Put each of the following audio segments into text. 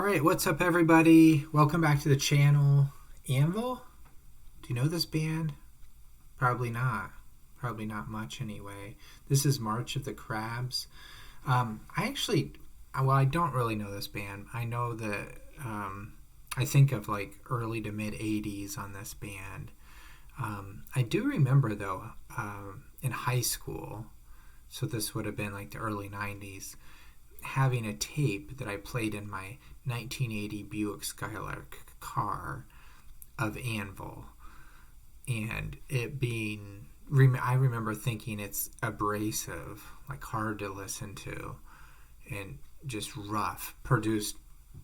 right, what's up, everybody? Welcome back to the channel. Anvil? Do you know this band? Probably not. Probably not much anyway. This is March of the Crabs. I don't really know this band. I know that I think of like early to mid 80s on this band. I do remember though, in high school, so this would have been like the early 90s, having a tape that I played in my 1980 Buick Skylark car of Anvil, and it being, I remember thinking it's abrasive, like hard to listen to, and just rough, produced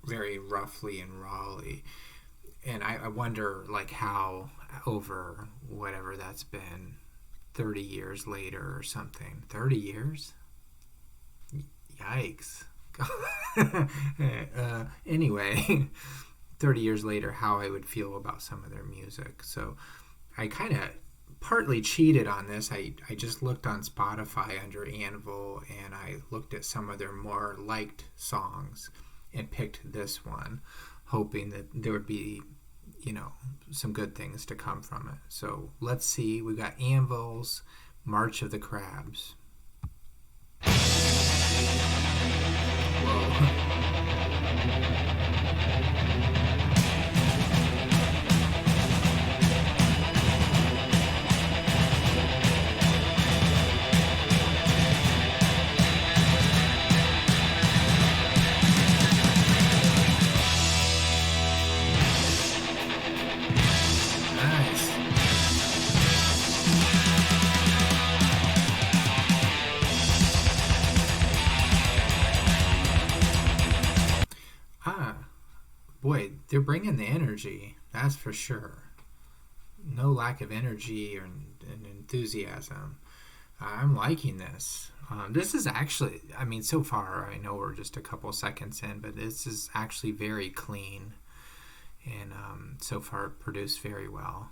very roughly and rawly. And I wonder like how over whatever that's been 30 years later or something. 30 years? Yikes. Anyway, 30 years later, how I would feel about some of their music. So I kind of partly cheated on this. I just looked on Spotify under Anvil, and I looked at some of their more liked songs and picked this one, hoping that there would be, some good things to come from it. So let's see. We got Anvil's March of the Crabs. Boy, they're bringing the energy, that's for sure. No lack of energy and enthusiasm. I'm liking this. This is actually, so far, I know we're just a couple seconds in, but this is actually very clean, and so far produced very well.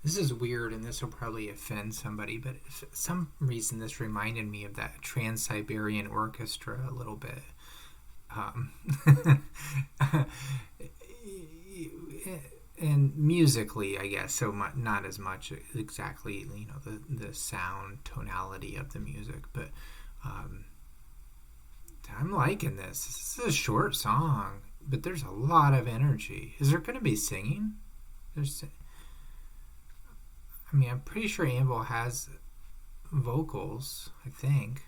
This is weird, and this will probably offend somebody, but for some reason this reminded me of that Trans-Siberian Orchestra a little bit. And musically, I guess, so not as much exactly, the sound tonality of the music, but I'm liking this. This is a short song, but there's a lot of energy. Is there going to be singing? I'm pretty sure Anvil has vocals, I think.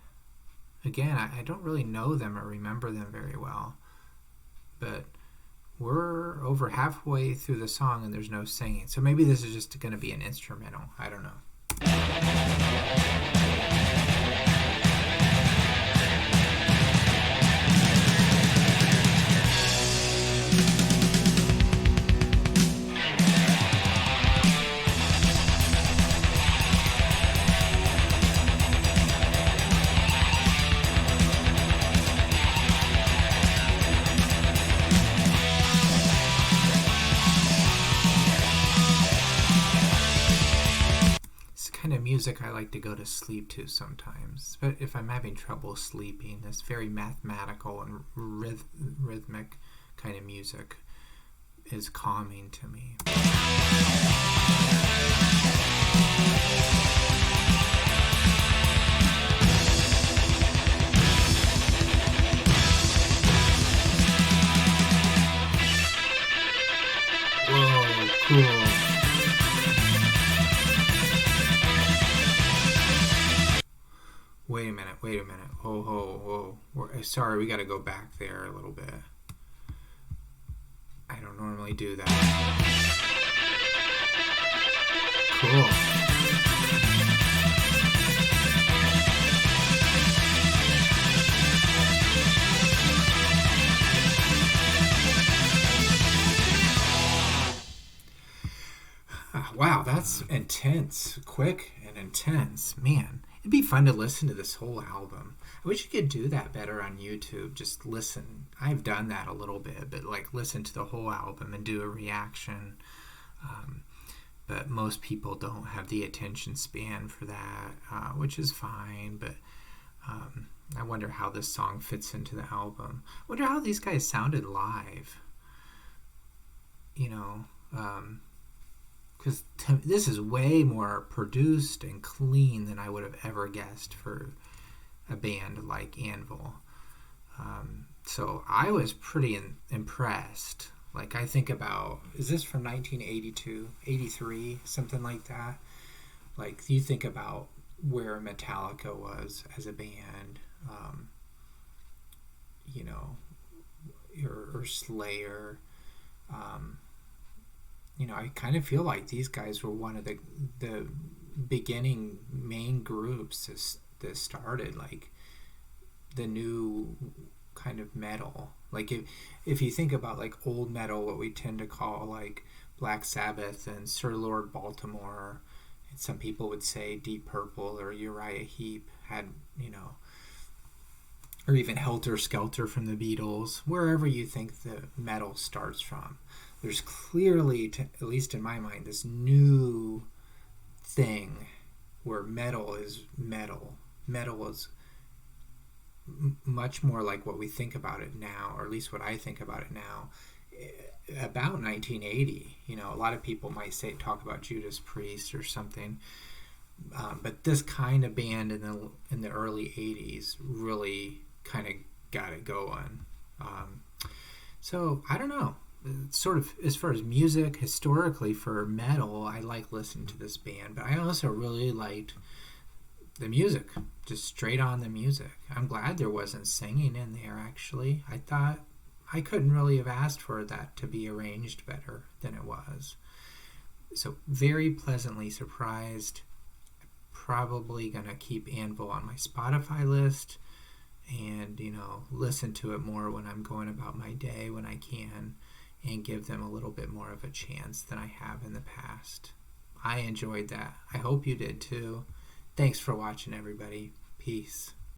Again, I don't really know them or remember them very well. But we're over halfway through the song and there's no singing. So maybe this is just going to be an instrumental. I don't know. Kind of music I like to go to sleep to sometimes, but if I'm having trouble sleeping, this very mathematical and rhythmic kind of music is calming to me. Cool. Wait a minute. Wait a minute. Whoa, whoa, whoa. Sorry, we got to go back there a little bit. I don't normally do that. Cool. Wow, that's intense. Quick and intense. Man, it'd be fun to listen to this whole album. I wish you could do that better on YouTube. Just listen. I've done that a little bit, but like listen to the whole album and do a reaction. Um, but most people don't have the attention span for that, which is fine. But I wonder how this song fits into the album. I wonder how these guys sounded live. You know, because this is way more produced and clean than I would have ever guessed for a band like Anvil. So I was pretty impressed. Like I think about, is this from 1982, 83, something like that? Like you think about where Metallica was as a band, you know, or Slayer. You know, I kind of feel like these guys were one of the beginning main groups that started like the new kind of metal. Like if you think about like old metal, what we tend to call like Black Sabbath and Sir Lord Baltimore, and some people would say Deep Purple or Uriah Heep had, you know, or even Helter Skelter from the Beatles, wherever you think the metal starts from. There's clearly, at least in my mind, this new thing where metal is metal. Metal is much more like what we think about it now, or at least what I think about it now, about 1980. You know, a lot of people might talk about Judas Priest or something, but this kind of band in the early 80s really kind of got it going. So I don't know. Sort of as far as music historically for metal, I like listening to this band, but I also really liked the music, just straight on the music. I'm glad there wasn't singing in there, actually. I thought I couldn't really have asked for that to be arranged better than it was. So very pleasantly surprised. Probably gonna keep Anvil on my Spotify list and, you know, listen to it more when I'm going about my day when I can, and give them a little bit more of a chance than I have in the past. I enjoyed that. I hope you did too. Thanks for watching, everybody. Peace.